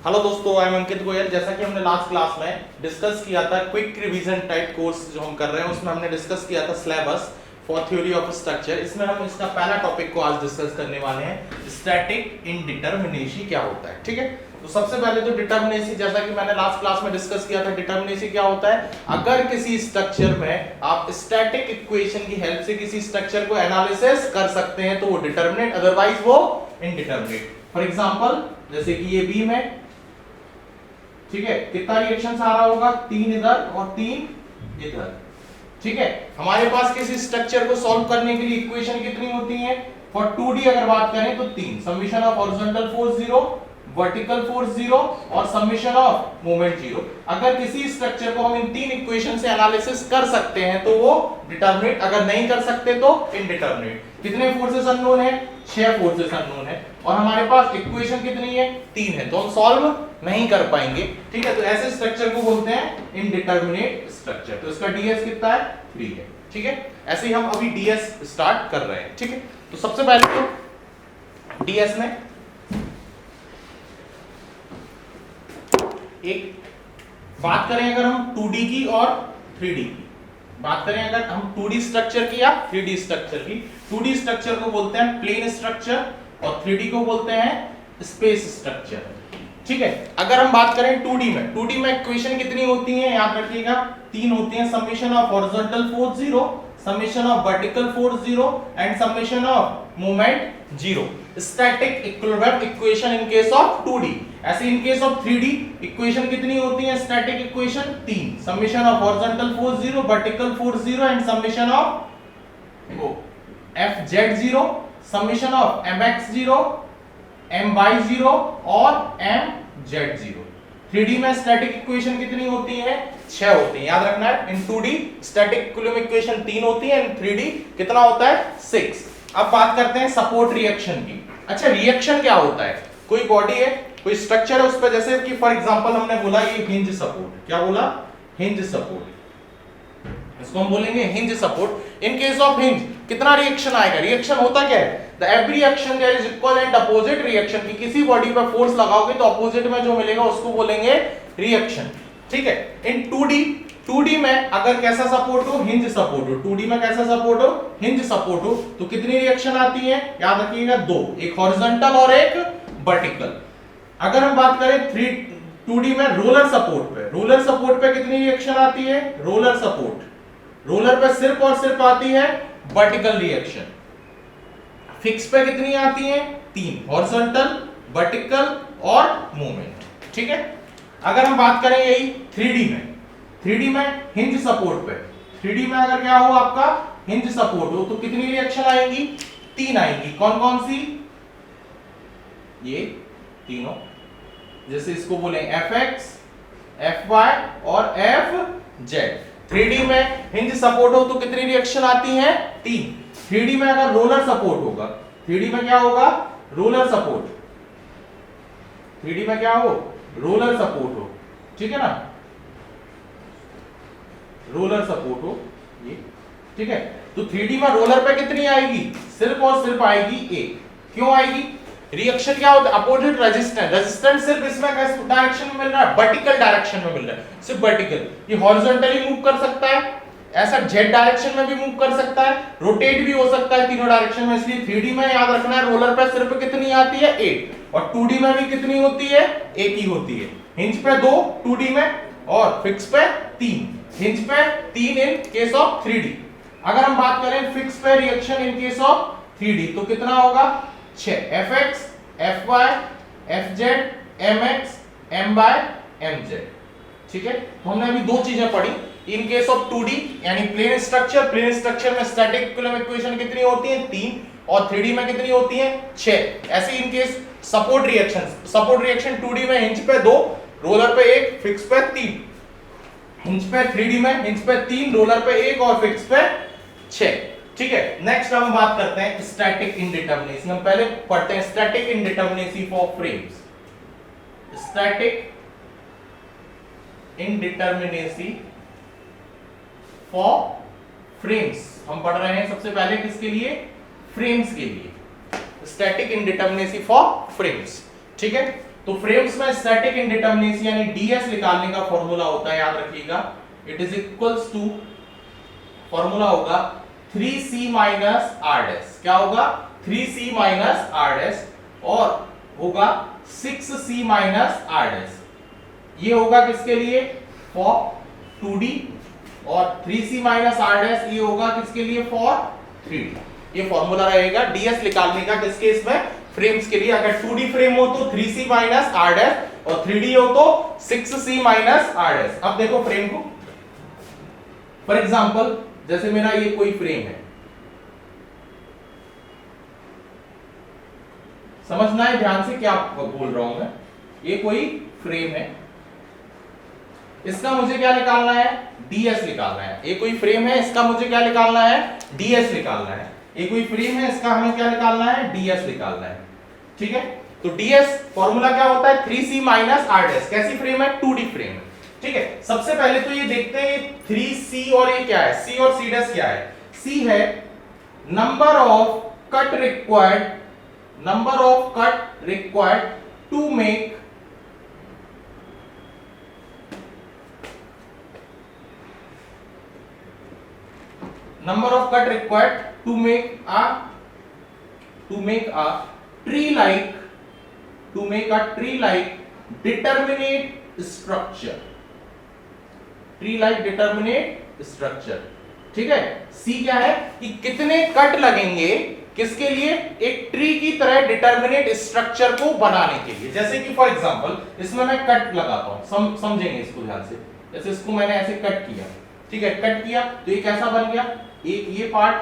Hello दोस्तों, I am Ankit Goyal. जैसा कि हमने लास्ट क्लास में डिस्कस किया था क्विक रिवीजन टाइप कोर्स जो हम कर रहे हैं, उसमें हमने डिस्कस किया था syllabus for theory of structure. इसमें हम इसका पहला टॉपिक को आज डिस्कस करने वाले हैं, स्टैटिक इंडिटरमिनेसी क्या होता है। ठीक है, तो सबसे पहले तो डिटरमिनेसी, जैसा कि मैंने लास्ट क्लास में डिस्कस किया था, डिटरमिनेसी क्या होता है। अगर किसी स्ट्रक्चर में आप स्टैटिक इक्वेशन की हेल्प से किसी स्ट्रक्चर को एनालिसिस कर सकते हैं तो वो डिटरमिनेट, अदरवाइज वो इनडिटरमिनेट। फॉर एग्जांपल जैसे कि ये बीम है, ठीक है, कितना रिएक्शन आ रहा होगा, 3 इधर और 3 इधर। ठीक है, हमारे पास किसी स्ट्रक्चर को सॉल्व करने के लिए इक्वेशन कितनी होती है। फॉर 2D अगर बात करें तो 3, summation of horizontal force 0, vertical force 0 और समेशन ऑफ मोमेंट 0। अगर किसी स्ट्रक्चर को हम इन 3 इक्वेशन से एनालिसिस कर सकते हैं तो वो डिटरमिनेट, अगर नहीं कर सकते तो इनडिटरमिनेट। कितने फोर्सेस अननोन है, 6 फोर्सेस अननोन है और हमारे पास इक्वेशन कितनी है, 3 है, तो हम सॉल्व नहीं कर पाएंगे। ठीक है, तो ऐसे स्ट्रक्चर को बोलते हैं इनडिटरमिनेट स्ट्रक्चर। तो इसका डीएस कितना है, 3 है। ठीक है, ऐसे ही हम अभी डीएस स्टार्ट कर रहे हैं। ठीक है, तो सबसे पहले तो डीएस में एक बात करें, अगर हम 2D की और 3D की बात करें, अगर हम 2D स्ट्रक्चर की या 3D स्ट्रक्चर की, 2D स्ट्रक्चर को बोलते हैं प्लेन स्ट्रक्चर और 3D को बोलते हैं स्पेस स्ट्रक्चर। ठीक है, अगर हम बात करें 2D में इक्वेशन कितनी होती है, याद रखिएगा 3 होती हैं, summation of horizontal force 0, summation of vertical force 0 and summation of moment 0। Static equilibrium equation in case of 2D। ऐसे इन केस ऑफ 3D इक्वेशन कितनी होती है, static equation 3, summation of horizontal force 0, vertical force 0 and summation of Fz0, summation of Mx0, My0 और Mz0। 3D में static equation कितनी होती है, 6 होती है, याद रखना है। इन 2D स्टैटिक इक्विलिब्रियम इक्वेशन 3 होती है, इन 3D कितना होता है, 6। अब बात करते हैं सपोर्ट रिएक्शन की। अच्छा, रिएक्शन क्या होता है, कोई बॉडी है, कोई स्ट्रक्चर है, उस पर जैसे कि फॉर एग्जांपल हमने बोला ये हिंज सपोर्ट, क्या बोला, हिंज सपोर्ट, इसको हम बोलेंगे hinge support. In case of hinge कितना रिएक्शन आएगा, रिएक्शन होता क्या है, the every reaction there is equal and opposite reaction. की किसी बॉडी पर फोर्स लगाओगे तो अपोजिट में जो मिलेगा उसको बोलेंगे रिएक्शन। ठीक है, इन 2D में अगर कैसा सपोर्ट हो, हिंज सपोर्ट हो, 2D में कैसा सपोर्ट हो, हिंज सपोर्ट हो, तो कितनी रिएक्शन आती है, याद रखिएगा 2, एक हॉरिजॉन्टल और एक वर्टिकल। अगर हम बात करें 2D में रोलर सपोर्ट पे कितनी रिएक्शन आती है, रोलर पे सिर्फ और सिर्फ आती है वर्टिकल रिएक्शन। फिक्स पे कितनी आती है, 3, हॉरिजॉन्टल, वर्टिकल और मोमेंट। ठीक है, अगर हम बात करें यही 3D में हिंज सपोर्ट पे, 3D में अगर क्या हो, आपका हिंज सपोर्ट हो, तो कितनी रिएक्शन आएंगी, 3 आएंगी। कौन कौन सी, ये तीनों, जैसे इसको बोले Fx, Fy और Fz। 3D में हिंज सपोर्ट हो तो कितनी रिएक्शन आती हैं, 3। 3D में अगर रोलर सपोर्ट होगा, 3D में क्या होगा, रोलर सपोर्ट, 3D में क्या हो, रोलर सपोर्ट हो, ठीक है ना, रोलर सपोर्ट हो ये। ठीक है, तो 3D में रोलर पे कितनी आएगी, सिर्फ और सिर्फ आएगी 1। क्यों आएगी, रिएक्शन क्या होता है, अपोजिट रेजिस्टेंस सिर्फ इसमें किस डायरेक्शन में मिल रहा है, वर्टिकल डायरेक्शन में मिल रहा है, सिर्फ वर्टिकल। ये हॉरिजॉन्टली मूव कर सकता है, ऐसा जेड डायरेक्शन में भी मूव कर सकता है, रोटेट भी हो सकता है तीनों डायरेक्शन में। इसलिए 3D में याद रखना है, रोलर पे सिर्फ कितनी आती है, 1, और 2D में भी कितनी होती है, 1 ही होती है। हिंज पे 2 2D में और फिक्स पे 3, हिंज पे 3 इन केस ऑफ 3D। अगर हम बात करें फिक्स पे reaction in case of 3D तो कितना होगा, 6, Fx, Fy, Fz, Mx, My, Mz। ठीक है, तो हमने अभी 2 चीजें पढ़ी। इन केस ऑफ 2D यानी प्लेन स्ट्रक्चर में स्टैटिक इक्विलिब्रियम इक्वेशन कितनी होती है, 3, और 3D में कितनी होती है, 6। ऐसे in case support reaction 2D में हिंज पे 2, रोलर पे 1, फिक्स पे 3। हिंज पे 3D में हिंज पे 3, रोलर पे 1 और फिक्स पे 6। ठीक है, नेक्स्ट हम बात करते हैं स्टैटिक इंडिटरमिनेसी। हम पहले पढ़ते हैं static indeterminacy for frames. Static indeterminacy for frames हम पढ़ रहे हैं सबसे पहले किसके लिए, फ्रेम्स के लिए। Static indeterminacy for frames. ठीक है, तो फ्रेम्स में स्टैटिक इंडिटरमिनेसी यानी डीएस निकालने का फॉर्मूला होता है, याद रखिएगा, it is equals to, formula होगा 3c माइनस r डैश, क्या होगा 3c माइनस r डैश, और होगा 6c माइनस r डैश। ये होगा किसके लिए, फॉर 2D, और 3c माइनस r डैश ये होगा किसके लिए, फॉर 3D। ये फॉर्मूला रहेगा डीएस निकालने का किस केस में, फ्रेम्स के लिए। अगर 2D फ्रेम हो तो 3c माइनस r डैश, और 3D हो तो 6c माइनस r डैश। अब देखो फ्रेम को, फॉर एग्जांपल जैसे मेरा ये कोई फ्रेम है, समझना है ध्यान से क्या बोल रहा हूं मैं, ये कोई फ्रेम है, इसका मुझे क्या निकालना है, डीएस निकालना है। ये कोई फ्रेम है, इसका मुझे क्या निकालना है, डीएस निकालना है। ये कोई फ्रेम है, इसका हमें क्या निकालना है, डीएस निकालना है, ठीक है। तो डीएस फॉर्मूला क्या होता है, 3c माइनस r डैश। कैसी फ्रेम है, 2D फ्रेम है, ठीक है। सबसे पहले तो ये देखते हैं 3c और ये क्या है, c और c डैश क्या है। c है number of cut required, number of cut required to make number of cut required to make a tree like determinate structure, tree like determinate structure, ठीक है। C क्या है कि कितने कट लगेंगे किसके लिए, एक ट्री की तरह डिटर्मिनेट स्ट्रक्चर को बनाने के लिए। जैसे कि फॉर एग्जांपल इसमें मैं कट लगाता हूं, समझेंगे इसको ध्यान से। जैसे इसको मैंने ऐसे कट किया, ठीक है, कट किया तो ये कैसा बन गया, एक ये पार्ट,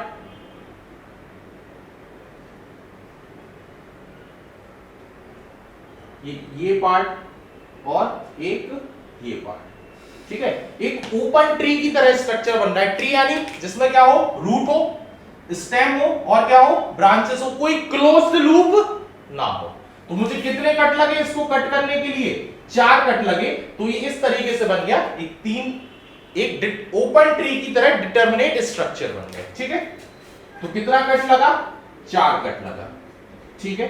ये पार्ट, और एक ये पार्ट, ठीक है। एक ओपन ट्री की तरह स्ट्रक्चर बन रहा है। ट्री यानी जिसमें क्या हो, रूट हो, स्टेम हो, और क्या हो, ब्रांचेस हो, कोई क्लोज्ड लूप ना हो। तो मुझे कितने कट लगे इसको कट करने के लिए, 4 कट लगे। तो ये इस तरीके से बन गया, एक ओपन ट्री की तरह डिटर्मिनेट स्ट्रक्चर बन गया, ठीक है। तो कितना कट लगा, 4 कट लगा, ठीक है।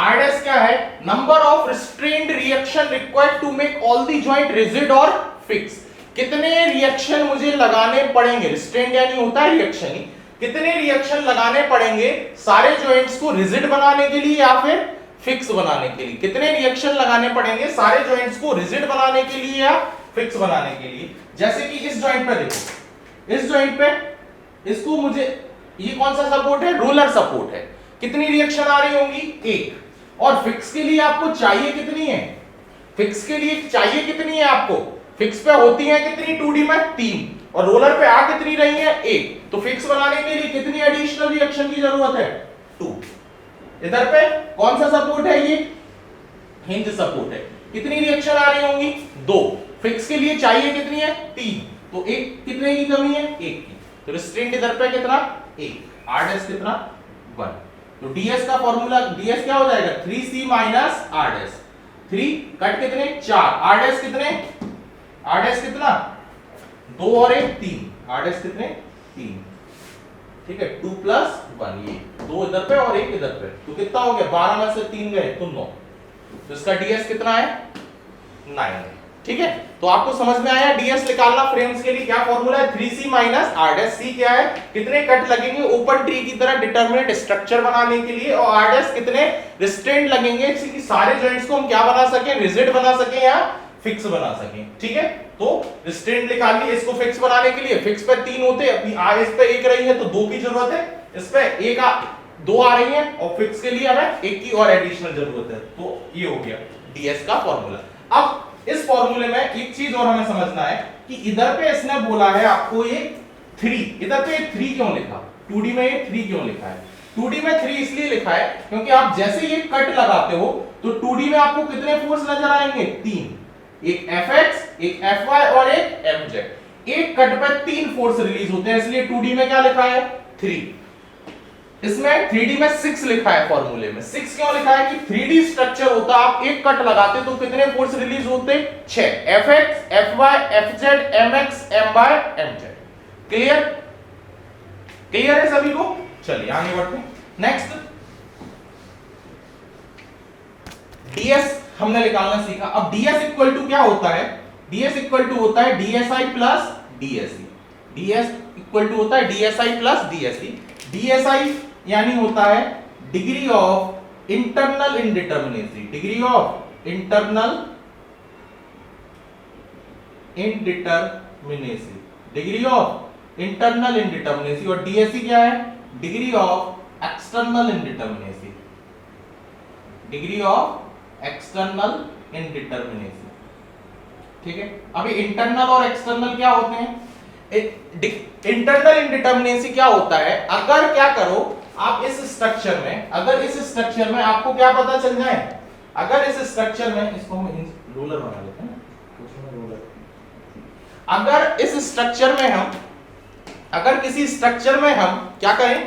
R डैश क्या है, number of restrained reaction required to make all the joint rigid और फिक्स। कितने रिएक्शन मुझे लगाने पड़ेंगे, रिस्ट्रेन्ड यानी होता है रिएक्शन ही, कितने रिएक्शन लगाने पड़ेंगे सारे जॉइंट्स को रिजिड बनाने के लिए या फिर फिक्स बनाने के लिए। कितने रिएक्शन लगाने पड़ेंगे सारे जॉइंट्स को रिजिड बनाने के लिए या फिक्स बनाने के लिए। जैसे कि इस जॉइंट पे देखो, इस जॉइंट पे इसको मुझे, ये कौन सा सपोर्ट है, रोलर सपोर्ट है, कितनी रिएक्शन आ रही होंगी, 1। और फिक्स के लिए आपको चाहिए कितनी है, फिक्स के लिए चाहिए कितनी है आपको, फिक्स पे होती है कितनी 2D में 3, और रोलर पे आ कितनी रही है 1। तो फिक्स बनाने के लिए कितनी एडिशनल रिएक्शन की जरूरत है, 2। इधर पे कौन सा सपोर्ट है, ये हिंज सपोर्ट है, कितनी रिएक्शन आ रही होंगी, 2। फिक्स के लिए चाहिए कितनी है, 3। तो एक कितने की कमी है, 1 की। तो रिस्ट्रेंट इधर पे कितना, 1। R डैश कितना, 1। तो ds का फॉर्मूला, ds क्या हो जाएगा, 3c minus r dash. 3 cut कितने, 4। R डैश कितने, R डैश कितना, 2 और 1 3। R डैश कितने, 3, ठीक है। 2 प्लस 1, ये 2 इधर पे और 1 इधर पे, तो कितना हो गया, 12 में से 3 गए तो 9। तो इसका ds कितना है, 9 है, ठीक है। तो आपको समझ में आया ds निकालना फ्रेम्स के लिए क्या फॉर्मूला है, 3c minus r dash. c क्या है, कितने कट लगेंगे ओपन ट्री की तरह डिटर्मिनेट स्ट्रक्चर बनाने के लिए, और r डैश कितने रिस्ट्रेंट लगेंगे कि सारे जॉइंट्स को हम क्या बना सके, रिजिड बना सके या फिक्स बना सके, ठीक है। तो रिस्ट्रेंट निकाल ली, इसको फिक्स बनाने के लिए फिक्स पे 3 होते हैं, अभी इस पे 1 रही है तो 2 की जरूरत है, इस पे 2 आ रही है, और फिक्स के लिए हमें 1 की और एडिशनल जरूरत है। तो ये हो गया ds का फॉर्मूला। अब इस फॉर्मूले में एक चीज और हमें समझना है कि इधर पे इसने बोला है आपको ये 3, इधर पे 3 क्यों लिखा, 2D में ये 3 क्यों लिखा है। 2D में 3 इसलिए लिखा है क्योंकि आप जैसे ये कट लगाते हो तो 2D में आपको कितने फोर्स नजर आएंगे, 3, एक Fx, एक Fy और एक Mz। एक कट पे 3 फोर्स रिलीज होते हैं, इसलिए 2D में क्या लिखा है, 3। इसमें 3D में 6 लिखा है, फॉर्मूले में 6 क्यों लिखा है कि 3D स्ट्रक्चर होता, आप एक कट लगाते तो कितने फोर्स रिलीज होते, 6, Fx, Fy, Fz, Mx, My, Mz। Clear, clear है सभी को। चलिए आगे बढ़ते हैं। नेक्स्ट डीएस हमने निकालना सीखा। अब डीएस इक्वल टू क्या होता है, डीएस इक्वल टू होता है DSI plus DSE. DS equal to होता है डीएसआई प्लस डीएसई। डीएसआई यानी होता है degree of internal indeterminacy, degree of internal indeterminacy, degree of internal indeterminacy. और डीएसई क्या है, degree of external indeterminacy, degree of external indeterminacy. ठीक है, अभी इंटरनल और एक्सटर्नल क्या होते हैं? इंटरनल इंडिटरमिनेसी क्या होता है, अगर क्या करो आप इस स्ट्रक्चर में, अगर इस स्ट्रक्चर में आपको क्या पता चल जाए, अगर इस स्ट्रक्चर में, इसको हम रूलर बना लेते हैं, अगर इस स्ट्रक्चर में हम, अगर किसी स्ट्रक्चर में हम क्या करें,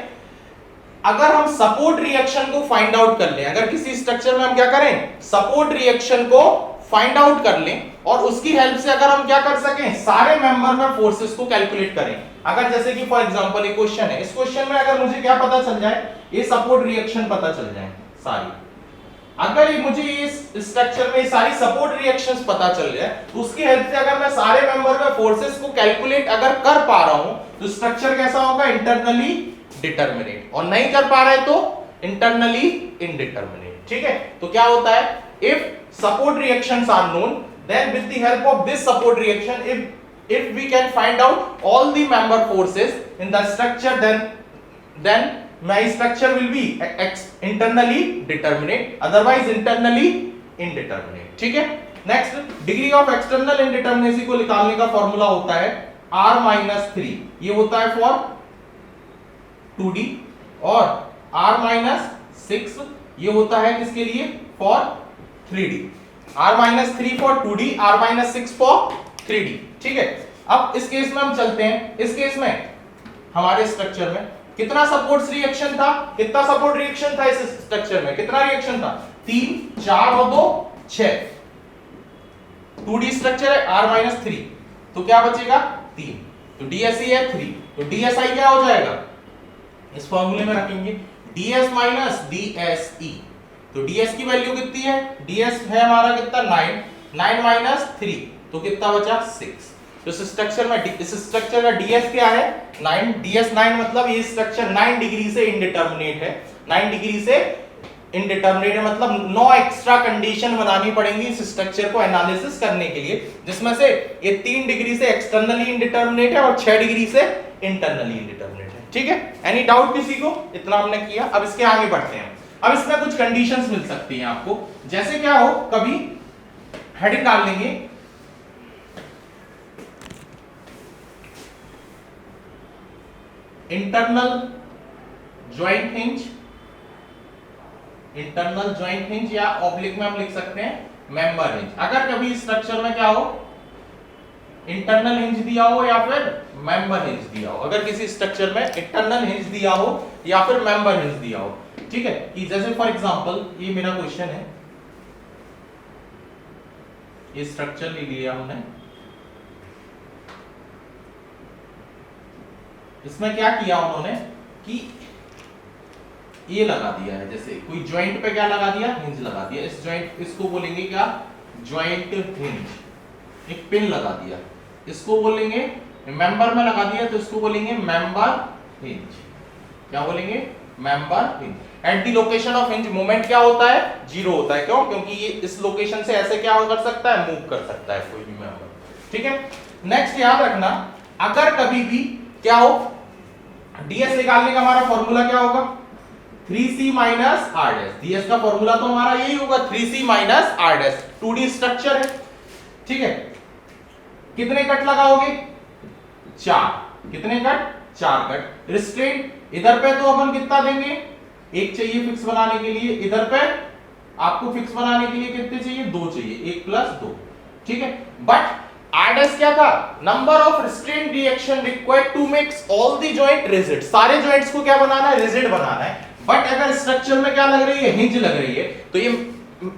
अगर हम सपोर्ट रिएक्शन को फाइंड आउट कर लें, अगर किसी स्ट्रक्चर में हम क्या करें, सपोर्ट रिएक्शन को फाइंड आउट कर लें और उसकी हेल्प से अगर हम क्या कर सकें, सारे मेंबर में फोर्सेस को कैलकुलेट करें। अगर जैसे कि फॉर एग्जांपल एक क्वेश्चन है, इस क्वेश्चन में अगर मुझे क्या पता चल जाए, ये सपोर्ट रिएक्शन पता चल जाए सारी, अगर ये मुझे इस स्ट्रक्चर में सारी सपोर्ट रिएक्शंस पता चल जाए, तो उसकी हेल्प से अगर मैं सारे मेंबर में फोर्सेस को कैलकुलेट अगर कर पा रहा हूं, तो स्ट्रक्चर कैसा होगा, इंटरनली डिटरमिनेट, और नहीं कर पा रहे तो इंटरनली इनडिटरमिनेट। ठीक है, तो क्या होता है, if support reactions are known, then with the help of this support reaction, if we can find out all the member forces in the structure, then my structure will be internally determinate, otherwise internally indeterminate। ठीक है, next degree of external indeterminacy को निकालने का formula होता है r-3, ये होता है फॉर 2D, और r-6 ये होता है किसके लिए, for 3D, r-3 for 2D, r-6 for 3D। ठीक है, अब इस केस में हम चलते हैं, इस केस में हमारे स्ट्रक्चर में कितना सपोर्ट रिएक्शन था, कितना सपोर्ट रिएक्शन था इस स्ट्रक्चर में, कितना रिएक्शन था, 3, 4 और 2, 6। 2D स्ट्रक्चर है, r-3, तो क्या बचेगा, 3, तो DSE है 3, तो DSI क्या हो जाएगा, इस फॉर्मूले में रखेंगे DS माइनस DSE, तो ds की वैल्यू कितनी है, ds है हमारा कितना, 9 माइनस 3, तो कितना बचा, 6। तो इस स्ट्रक्चर में, इस स्ट्रक्चर का ds क्या है, 9, ds 9 मतलब ये स्ट्रक्चर 9 डिग्री से इनडिटरमिनेट है, 9 डिग्री से इनडिटरमिनेट है, मतलब 9 एक्स्ट्रा कंडीशन बनानी पड़ेंगी इस स्ट्रक्चर को एनालिसिस करने के लिए, जिसमें से ये 3 डिग्री से एक्सटर्नली इनडिटरमिनेट है और 6 डिग्री से इंटरनली इनडिटरमिनेट है। ठीक है, एनी डाउट किसी को, इतना हमने किया। अब इसके आगे बढ़ते हैं। अब इसमें कुछ कंडीशंस मिल सकती हैं आपको, जैसे क्या हो, कभी हेडिंग डाल लेंगे internal joint hinge, internal joint hinge, या ऑब्लिक में हम लिख सकते हैं मेंबर हिंज। अगर कभी स्ट्रक्चर में क्या हो, इंटरनल हिंज दिया हो या फिर मेंबर हिंज दिया हो, अगर किसी स्ट्रक्चर में इंटरनल हिंज दिया हो या फिर मेंबर हिंज दिया हो, ठीक है, कि जैसे फॉर एग्जांपल ये मेरा क्वेश्चन है, ये स्ट्रक्चर ले लिया हमने, इसमें क्या किया उन्होंने कि ये लगा दिया है, जैसे कोई जॉइंट पे क्या लगा दिया, हिंज लगा दिया, इस जॉइंट, इसको बोलेंगे क्या, जॉइंट हिंज, एक पिन लगा दिया, इसको बोलेंगे मेंबर में लगा दिया, तो इसको बोलेंगे मेंबर हिंज। क्या बोलेंगे, member hinge. At the location of hinge moment क्या होता है, 0 होता है। क्यों, क्योंकि ये इस लोकेशन से ऐसे क्या कर सकता है, मूव कर सकता है कोई भी मेंबर। ठीक है, नेक्स्ट याद रखना, अगर कभी भी क्या हो, ds निकालने का हमारा फॉर्मूला क्या होगा, 3c minus r dash. ds का फॉर्मूला तो हमारा यही होगा, 3c minus r dash. 2D structure है, ठीक है, कितने कट लगाओगे, 4, कितने कट, 4 कट। रिस्ट्रेंट इधर पे तो अपन कितना देंगे, 1 चाहिए फिक्स बनाने के लिए, इधर पे आपको फिक्स बनाने के लिए कितने चाहिए, 2 चाहिए, 1 प्लस 2। ठीक है, बट RDS क्या था, number of restraint reaction required to make all the joint rigid. सारे जॉइंट्स को क्या बनाना है, रिजिड बनाना है। बट अगर स्ट्रक्चर में क्या लग रही है, हिंज लग रही है, तो ये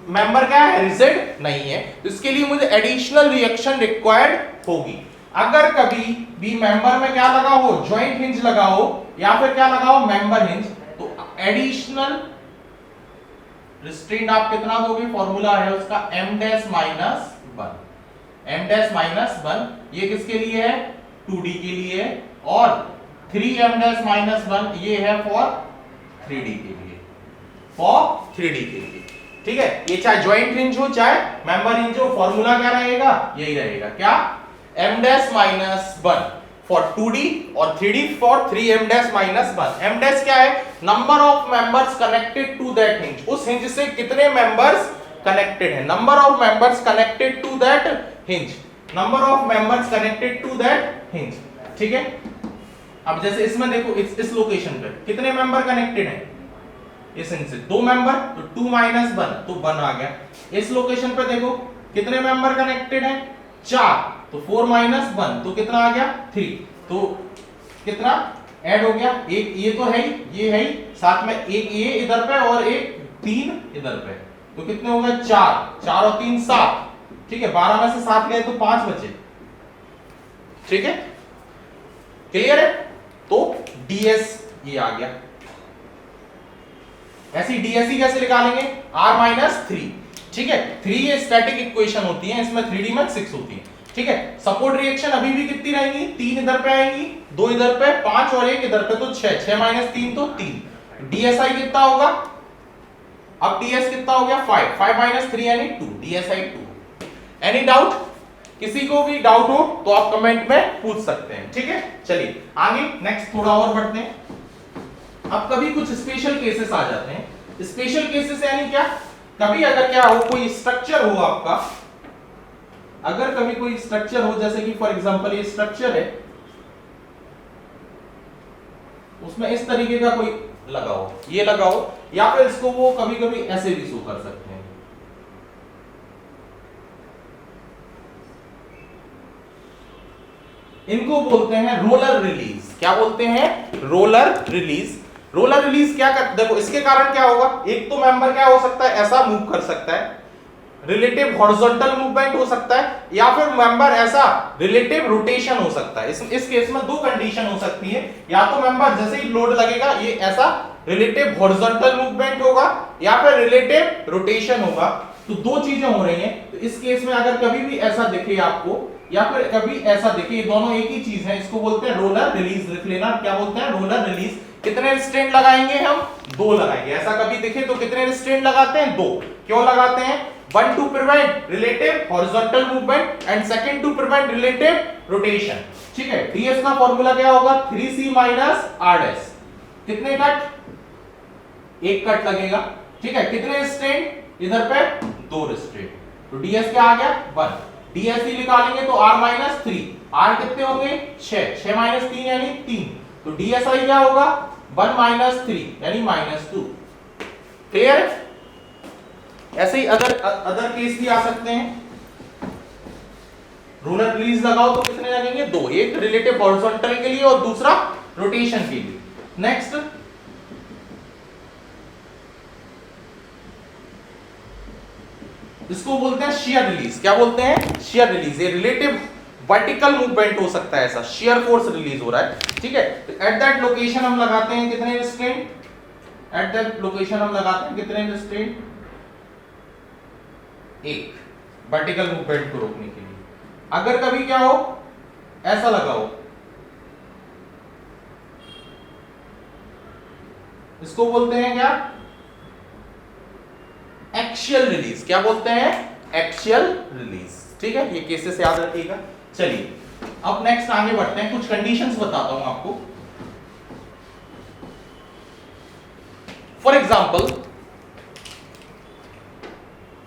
मेंबर क्या है, रिजिड नहीं है, तो इसके लिए मुझे एडिशनल रिएक्शन रिक्वायर्ड होगी। अगर कभी भी मेंबर में क्या लगा हो, जॉइंट हिंज लगा हो या फिर क्या लगा हो, मेंबर हिंज, तो एडिशनल रिस्ट्रेंट आप कितना दोगे, फॉर्मूला है उसका m dash minus 1, m dash minus 1 ये किसके लिए है, 2D के लिए है, और 3m डैश माइनस 1 ये है फॉर 3D के लिए, फॉर 3D के लिए। ठीक है, ये चाहे ज्वाइंट हिंज हो चाहे मेंबर हिंज हो, फॉर्मूला क्या रहेगा, यही रहेगा, क्या, m dash minus 1 for 2D और 3D for 3m dash minus 1। m dash क्या है, number of members connected to that hinge, उस हिंज से कितने मेंबर्स कनेक्टेड है, number of members connected to that hinge, number of members connected to that hinge. ठीक है, अब जैसे इसमें देखो, इस लोकेशन पे कितने मेंबर कनेक्टेड हैं, इस हिंज से 2 मेंबर, तो 2 माइनस 1 तो 1 आ गया। इस लोकेशन पे देखो कितने मेंबर कनेक्टेड हैं, 4, तो 4 माइनस 1 तो कितना आ गया, 3, तो कितना ऐड हो गया, एक ये तो है ही, ये है ही, साथ में एक ये इधर पे और एक 3 इधर पे, तो कितने हो गए, 4, 4 और 3 7। ठीक है, 12 में से 7 गए तो 5 बचे। ठीक है, क्लियर है, तो ds ये आ गया। ऐसी dsc कैसे निकालेंगे, r माइनस 3। ठीक है, 3 ये स्टैटिक इक्वेशन होती है, इसमें 3D में 6 होती है। ठीक है, सपोर्ट रिएक्शन अभी भी कितनी रहेंगी, 3 इधर पे आएंगी, 2 इधर पे, 5 और 1 इधर पे, तो 6, 6 माइनस 3 तो 3। dsi कितना होगा, अब ds कितना हो गया, 5, 5 माइनस 3 यानी 2, dsi 2। एनी डाउट, किसी को भी डाउट हो तो आप कमेंट में पूछ सकते हैं। ठीक है, चलिए आगे नेक्स्ट थोड़ा और बढ़ते हैं। अब कभी कुछ स्पेशल केसेस आ जाते हैं। स्पेशल केसेस यानी क्या, कभी अगर क्या हो, कोई स्ट्रक्चर हो आपका, अगर कभी कोई स्ट्रक्चर हो, जैसे कि फॉर एग्जांपल ये स्ट्रक्चर है, उसमें इस तरीके का कोई लगा हो, ये लगा हो, या फिर इसको वो कभी कभी ऐसे भी शो कर सकते हैं। इनको बोलते हैं रोलर रिलीज। क्या बोलते हैं, रोलर रिलीज। रोलर रिलीज क्या कर, देखो इसके कारण क्या होगा, एक तो मेंबर क्या हो सकता है, ऐसा मूव कर सकता है, रिलेटिव हॉरिजॉन्टल मूवमेंट हो सकता है, या फिर मेंबर ऐसा रिलेटिव रोटेशन हो सकता है। इस केस में 2 कंडीशन हो सकती है, या तो मेंबर जैसे ही लोड लगेगा ये ऐसा रिलेटिव हॉरिजॉन्टल मूवमेंट होगा, या फिर रिलेटिव रोटेशन होगा। तो 2 चीजें हो रही हैं। तो इस केस में अगर कभी भी ऐसा दिखे आपको, या फिर कभी ऐसा दिखे, ये दोनों एक ही चीज है, इसको बोलते हैं रोलर रिलीज। लिख लेना, क्या बोलते हैं, रोलर रिलीज। कितने रिस्ट्रेंट लगाएंगे हम, 2 लगाएंगे। ऐसा कभी दिखे तो कितने रिस्ट्रेंट लगाते हैं, 2। क्यों लगाते हैं, 1 to prevent relative horizontal movement and second to prevent relative rotation. ठीक है, ds का फॉर्मूला क्या होगा, 3c माइनस r डैश। कितने कट, 1 कट लगेगा। ठीक है, कितने रिस्ट्रेंट, इधर पे 2 रिस्ट्रेंट, तो ds क्या आ गया, 1। ds ही निकालेंगे तो r माइनस 3, r कितने होंगे, 6, 6 माइनस 3 यानी 3, तो dsi क्या होगा, 1 माइनस 3 यानी -2। क्लियर, ऐसे ही अदर केस भी आ सकते हैं। रोलर रिलीज लगाओ तो कितने लगेंगे, 2, एक रिलेटिव हॉरिजॉन्टल के लिए और दूसरा रोटेशन के लिए। नेक्स्ट, इसको बोलते हैं शियर रिलीज। क्या बोलते हैं, शियर रिलीज। ये रिलेटिव वर्टिकल मूवमेंट हो सकता है, ऐसा शियर फोर्स रिलीज हो रहा है। ठीक है, एट दैट लोकेशन हम लगाते हैं कितने रिस्ट्रेंट, एट दैट लोकेशन हम लगाते हैं कितने रिस्ट्रेंट, 1, वर्टिकल मूवमेंट को रोकने के लिए। अगर कभी क्या हो, ऐसा लगा हो, इसको बोलते हैं क्या, एक्सियल रिलीज। क्या बोलते हैं, एक्सियल रिलीज। ठीक है, ये केसेस याद रखिएगा। चलिए अब नेक्स्ट आगे बढ़ते हैं, कुछ कंडीशंस बताता हूं आपको। फॉर एग्जांपल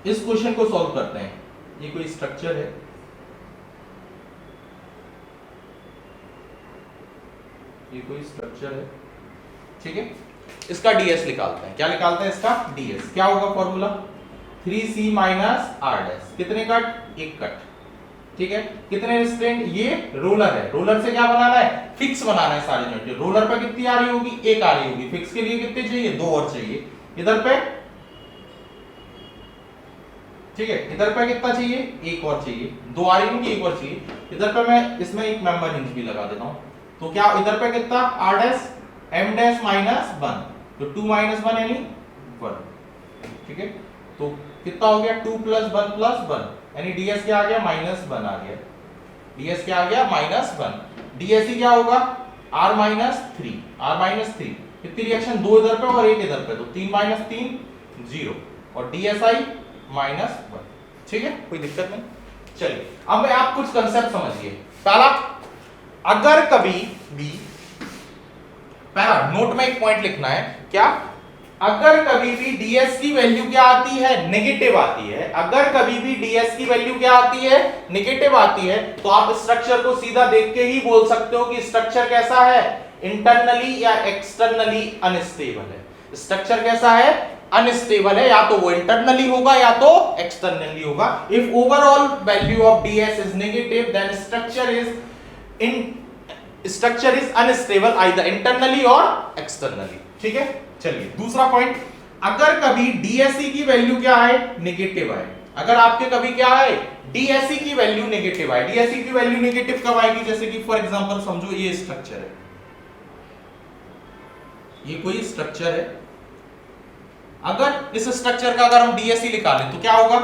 इस क्वेश्चन को सॉल्व करते हैं। ये कोई स्ट्रक्चर है, ये कोई स्ट्रक्चर है। ठीक है, इसका ds निकालते हैं। क्या निकालते हैं इसका, ds। क्या होगा formula, 3c minus r dash. कितने कट, 1 कट। ठीक है, कितने रिस्ट्रेंट, ये रोलर है, रोलर से क्या बनाना है, फिक्स बनाना है सारे जॉइंट। रोलर पे कितनी आ रही होगी, 1 आ रही होगी, फिक्स के लिए कितने चाहिए, 2 और चाहिए। इधर पे, ठीक है, इधर पे कितना चाहिए, 1 और चाहिए, 2 आ रही होगी, 1 और चाहिए। इधर पे मैं इसमें एक मेंबर हिंज भी लगा देता हूं, तो क्या इधर पे कितना, r dash m dash minus 1, तो 2 माइनस 1 यानी 1। ठीक है, तो कितना हो गया 2 + 1 + 1 यानी ds क्या आ गया -1 आ गया, ds क्या आ गया -1, dsc क्या होगा r-3 कितनी रिएक्शन 2 इधर पे और 1 इधर पे, तो 3 - 3 0 और dsi -1, ठीक है, कोई दिक्कत नहीं। चलिए अब आप कुछ कंसेप्ट समझिए। पहला, अगर कभी भी, पहला नोट में एक पॉइंट लिखना है, क्या, अगर कभी भी ds की वैल्यू क्या आती है, नेगेटिव आती है, अगर कभी भी ds की वैल्यू क्या आती है, नेगेटिव आती है, तो आप स्ट्रक्चर को सीधा देख के ही बोल सकते हो कि स्ट्रक्चर कैसा है, इंटरनली या एक्सटर्नली अनस्टेबल है। स्ट्रक्चर कैसा है, अनस्टेबल है, या तो वो इंटरनली होगा या तो एक्सटर्नली होगा। If overall value of ds is negative then structure is unstable either internally और एक्सटर्नली, ठीक है। चलिए दूसरा पॉइंट, अगर कभी DSE की वैल्यू क्या है, नेगेटिव है, अगर आपके कभी क्या है DSE की वैल्यू नेगेटिव है, DSE की वैल्यू नेगेटिव कब आएगी, जैसे कि फॉर एग्जांपल समझो ये स्ट्रक्चर है, ये कोई स्ट्रक्चर है, अगर इस स्ट्रक्चर का अगर हम DSE निकालें तो क्या होगा,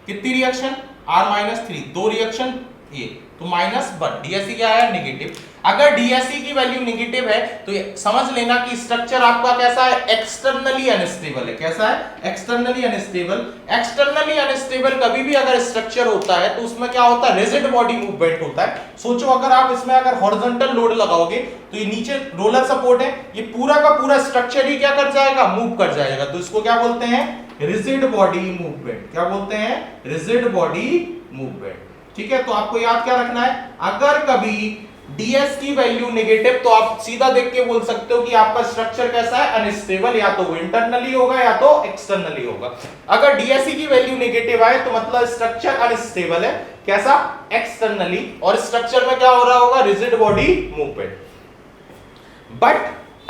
कितनी रिएक्शन r-3, 2 रिएक्शन ये, तो -1, DSE क्या है, नेगेटिव। अगर DSE की वैल्यू नेगेटिव है तो ये समझ लेना कि स्ट्रक्चर आपका कैसा है, एक्सटर्नली अनस्टेबल है। कैसा है, एक्सटर्नली अनस्टेबल। एक्सटर्नली अनस्टेबल कभी भी अगर स्ट्रक्चर होता है तो उसमें क्या होता है, रिजिड बॉडी मूवमेंट होता है। सोचो अगर आप इसमें अगर हॉरिजॉन्टल लोड लगाओगे तो ये नीचे रोलर सपोर्ट है, ये पूरा का पूरा स्ट्रक्चर ही क्या कर जाएगा, मूव कर जाएगा, तो इसको क्या बोलते हैं, रिजिड बॉडी मूवमेंट। क्या बोलते हैं, रिजिड बॉडी मूवमेंट, ठीक है। तो आपको याद क्या रखना है, अगर कभी ds की वैल्यू नेगेटिव तो आप सीधा देख के बोल सकते हो कि आपका स्ट्रक्चर कैसा है, अनस्टेबल, या तो वो इंटरनली होगा या तो एक्सटर्नली होगा। अगर DSE की वैल्यू नेगेटिव आए तो मतलब स्ट्रक्चर अनस्टेबल है, कैसा, एक्सटर्नली, और स्ट्रक्चर में क्या हो रहा होगा, रिजिड बॉडी मूवमेंट। बट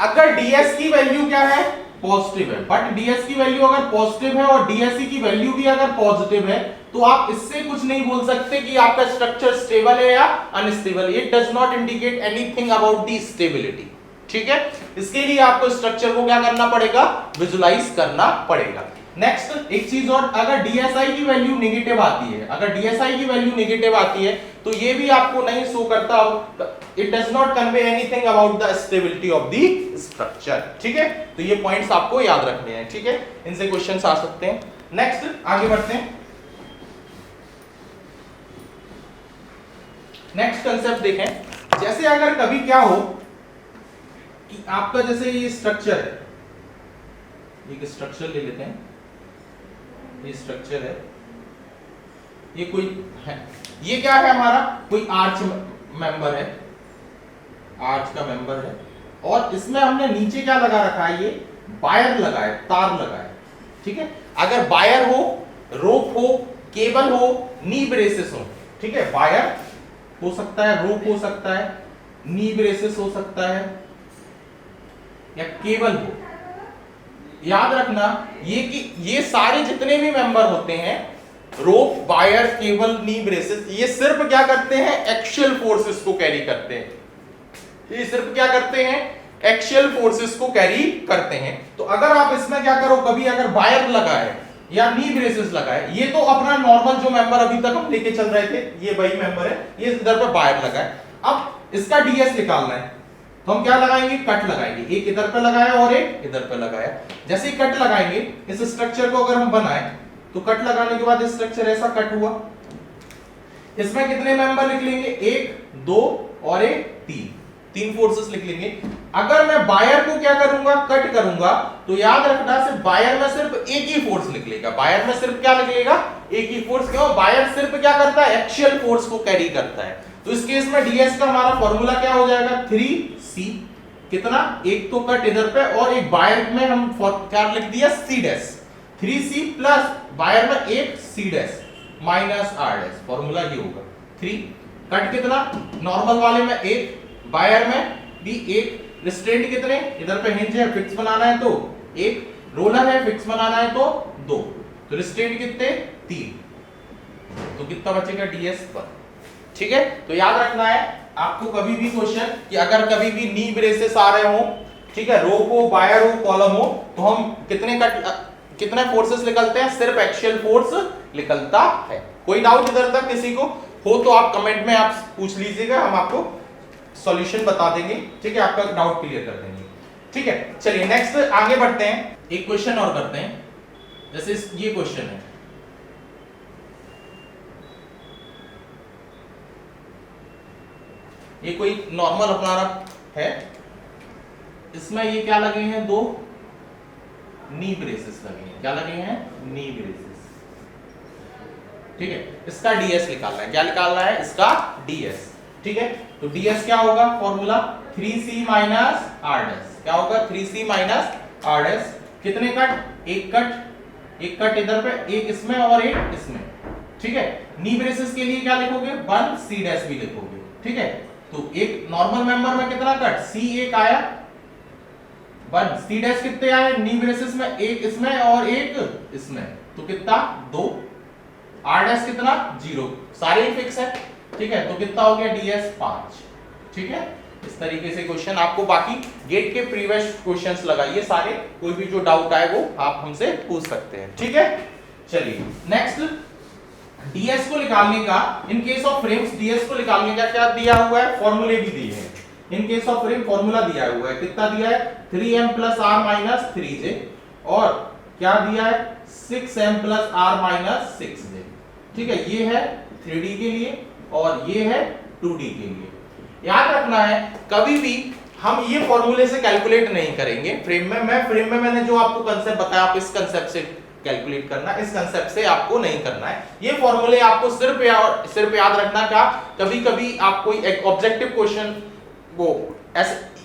अगर ds की वैल्यू क्या है, पॉजिटिव है, बट ds की वैल्यू अगर पॉजिटिव है और DSE की वैल्यू भी अगर पॉजिटिव है तो आप इससे कुछ नहीं बोल सकते कि आपका स्ट्रक्चर स्टेबल है या unstable. It does not indicate anything about the stability, ठीक है। इसके लिए आपको स्ट्रक्चर को क्या करना पड़ेगा, विजुलाइज करना पड़ेगा। नेक्स्ट एक चीज और, अगर DSI की वैल्यू नेगेटिव आती है, अगर DSI की वैल्यू नेगेटिव आती है तो ये भी आपको नहीं शो करता, it does not convey anything about the stability of the structure, ठीक है। तो ये पॉइंट्स आपको याद रखने हैं, ठीक है, इनसे क्वेश्चंस आ सकते हैं। नेक्स्ट आगे बढ़ते हैं, नेक्स्ट कंसेप्ट देखें। जैसे अगर कभी क्या हो कि आपका जैसे ये स्ट्रक्चर है, एक स्ट्रक्चर ले लेते हैं, ये स्ट्रक्चर है, ये कोई है, ये क्या है हमारा, कोई आर्च मेंबर है, आर्च का मेंबर है, और इसमें हमने नीचे क्या लगा रखा है, ये वायर लगा है, तार लगा है, ठीक है। अगर वायर हो, रोप हो, केबल हो, नी ब्रेसेस हो, ठीक है, वायर हो सकता है, रोप हो सकता है, नी ब्रेसेस हो सकता है, या केबल हो। याद रखना ये कि ये सारे जितने भी मेंबर होते हैं, रोप, वायर, केबल, नी ब्रेसेस, ये सिर्फ क्या करते हैं, एक्सियल फोर्सेस को कैरी करते हैं। ये सिर्फ क्या करते हैं, एक्सियल फोर्सेस को कैरी करते हैं। तो अगर आप इसमें क्या करो, कभी अगर वायर लगा है या नी ब्रेसेस लगा है, ये तो अपना नॉर्मल जो मेंबर अभी तक हम लेके चल रहे थे, ये वही मेंबर है, ये इधर पे वायर लगा है। अब इसका ds निकालना है तो हम क्या लगाएंगे, कट लगाएंगे, एक इधर पे लगाया और एक इधर पे लगाया। जैसे ही कट लगाएंगे, इस स्ट्रक्चर को अगर हम बनाए तो कट लगाने के बाद स्ट्रक्चर ऐसा कट हुआ, इसमें कितने मेंबर लिख लेंगे, 1, 2 और 1, 3 फोर्सेस लिख लेंगे। अगर मैं वायर को क्या करूंगा, कट करूंगा, तो याद रखना सिर्फ वायर में सिर्फ एक ही फोर्स निकलेगा, वायर में सिर्फ क्या निकलेगा, एक ही फोर्स। क्यों, वायर सिर्फ क्या करता है, एक्सियल फोर्स को कैरी करता है। तो इस केस में ds का हमारा फॉर्मूला क्या हो जाएगा, 3c, कितना, एक तो कट इधर पे और एक वायर में हम क्या लिख दिया, c dash, 3c plus wire में एक c dash minus r dash, formula ये होगा 3। कट कितना, नॉर्मल वाले में एक, वायर में भी एक, रिस्ट्रेंट कितने, इधर पे हिंज है, फिक्स बनाना है तो एक, रोलर है, फिक्स बनाना है तो 2, तो रिस्ट्रेंट कितने, 3, तो कितना बचेगा, ds पर, ठीक है। तो याद रखना है आपको कभी भी क्वेश्चन कि अगर कभी भी नी ब्रेसेस आ रहे हो, ठीक है, रोप हो, वायर हो, कॉलम हो, तो हम कितने कट कितने फोर्सेस निकलते हैं? सिर्फ एक्सियल फोर्स निकलता है। कोई डाउट इधर तक किसी को हो तो आप कमेंट में आप पूछ लीजिएगा, हम आपको सॉल्यूशन बता देंगे, ठीक है, आपका डाउट क्लियर कर देंगे, ठीक है। चलिए नेक्स्ट आगे बढ़ते हैं, एक क्वेश्चन और करते हैं। जैसे ये क्वेश्चन है, ये कोई नॉर्मल अपना है, इसमें ये क्या लगे हैं? दो नी ब्रेसेस लगे हैं। क्या लगे हैं? नी ब्रेसेस, ठीक है। इसका डीएस निकालना है। क्या निकालना है? इसका डीएस, ठीक है। तो डीएस क्या होगा? Formula 3c minus R dash. क्या होगा? 3c minus R dash. कितने कट? एक कट, एक कट इधर पे, एक इसमें और एक इसमें, ठीक है। नी ब्रेसेस के लिए क्या लिखोगे? 1 c डैश भी लिखोगे, ठीक है। तो एक नॉर्मल मेंबर में कितना कट? c एक आया, 1 c डैश कितने आए नी ब्रेसेस में? एक इसमें और एक इसमें, तो कितना? 2। r डैश कितना? 0, सारे ही फिक्स है, ठीक है। तो कितना हो गया? ds 5, ठीक है। इस तरीके से क्वेश्चन आपको बाकी गेट के प्रीवियस क्वेश्चंस लगाइए सारे, कोई भी जो डाउट आए वो आप हमसे पूछ सकते हैं, ठीक है। चलिए नेक्स्ट, ds को निकालने का, इन केस ऑफ फ्रेम्स ds को निकालने का क्या दिया हुआ है? फॉर्मूले भी दिए हैं। इन केस ऑफ फ्रेम फॉर्मूला दिया हुआ है, कितना दिया है? 3m + r - 3j, और क्या दिया है? 6m + r - 6j, ठीक है। ये है 3D के लिए और ये है 2D के लिए। याद रखना है कभी भी हम ये फॉर्मूले से कैलकुलेट नहीं करेंगे फ्रेम में। मैंने जो आपको कांसेप्ट बताया, आप इस कांसेप्ट से कैलकुलेट करना, इस कांसेप्ट से आपको नहीं करना है। ये फॉर्मूले आपको सिर्फ याद रखना का कभी कभी आप कोई एक ऑब्जेक्टिव क्वेश्चन वो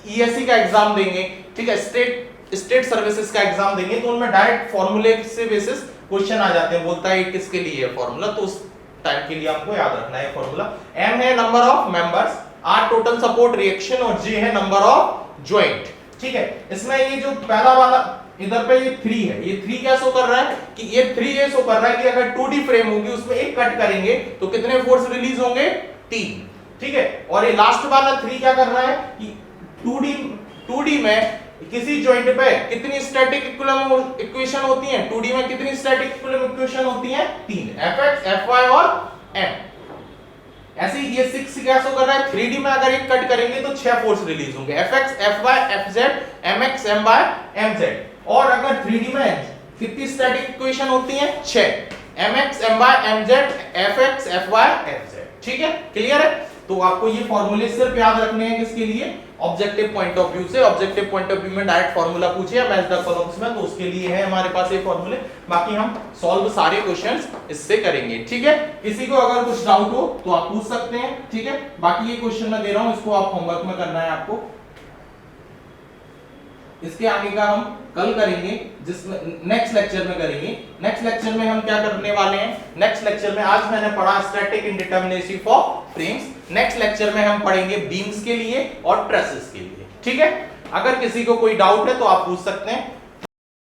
ईएससी का एग्जाम देंगे, ठीक है, स्टेट सर्विसेज का एग्जाम देंगे, तो उनमें डायरेक्ट फॉर्मूले से बेसिस क्वेश्चन आ जाते हैं, बोलता है किसके लिए है फॉर्मूला, तो उस टाइम के लिए आपको याद रखना है फॉर्मूला। एम है number of members, R total support reaction, और जे है नंबर ऑफ ज्वाइंट, ठीक है। इसमें ये जो पहला वाला इधर पे ये 3 है, ये 3 क्या शो कर रहा है? कि ये 3 ये शो कर रहा है कि अगर 2D फ्रेम होगी उसमें एक कट करेंगे तो कितने फोर्स रिलीज होंगे? 3, ठीक है। और ये लास्ट वाला 3 क्या कर रहा है कि 2D में किसी जॉइंट पे कितनी स्टैटिक इक्विलिब्रियम इक्वेशन होती हैं? 2D में कितनी स्टैटिक इक्विलिब्रियम इक्वेशन होती हैं? 3, Fx, Fy और M। ऐसे ही ये 6 क्या शो कर रहा है? 3D में अगर एक कट करेंगे तो 6 फोर्स रिलीज होंगे, Fx, Fy, Fz, Mx, My, Mz। और अगर 3D में कितनी स्टैटिक इक्वेशन होती हैं? 6, Mx, My, Mz, Fx, Fy, Fz, ठीक है। क्लियर है? तो आपको ये फॉर्मूले सिर्फ याद रखने हैं किसके लिए? ऑब्जेक्टिव पॉइंट ऑफ व्यू से। ऑब्जेक्टिव पॉइंट ऑफ व्यू में डायरेक्ट फॉर्मूला पूछे मैच द कॉलम्स में, तो उसके लिए है हमारे पास ये फॉर्मूले। बाकी हम सॉल्व सारे क्वेश्चंस इससे करेंगे, ठीक है। किसी को अगर कुछ डाउट हो तो आप पूछ सकते हैं, ठीक है। बाकी ये क्वेश्चन मैं दे रहा हूं, इसको आप होमवर्क में करना है आपको। इसके आगे का हम कल करेंगे, जिसमें नेक्स्ट लेक्चर में करेंगे। नेक्स्ट लेक्चर में हम क्या करने वाले हैं? नेक्स्ट लेक्चर में आज मैंने पढ़ा static indeterminacy for frames, next lecture में हम पढ़ेंगे बीम्स के लिए और ट्रेसेस के लिए, ठीक है। अगर किसी को कोई डाउट है तो आप पूछ सकते हैं।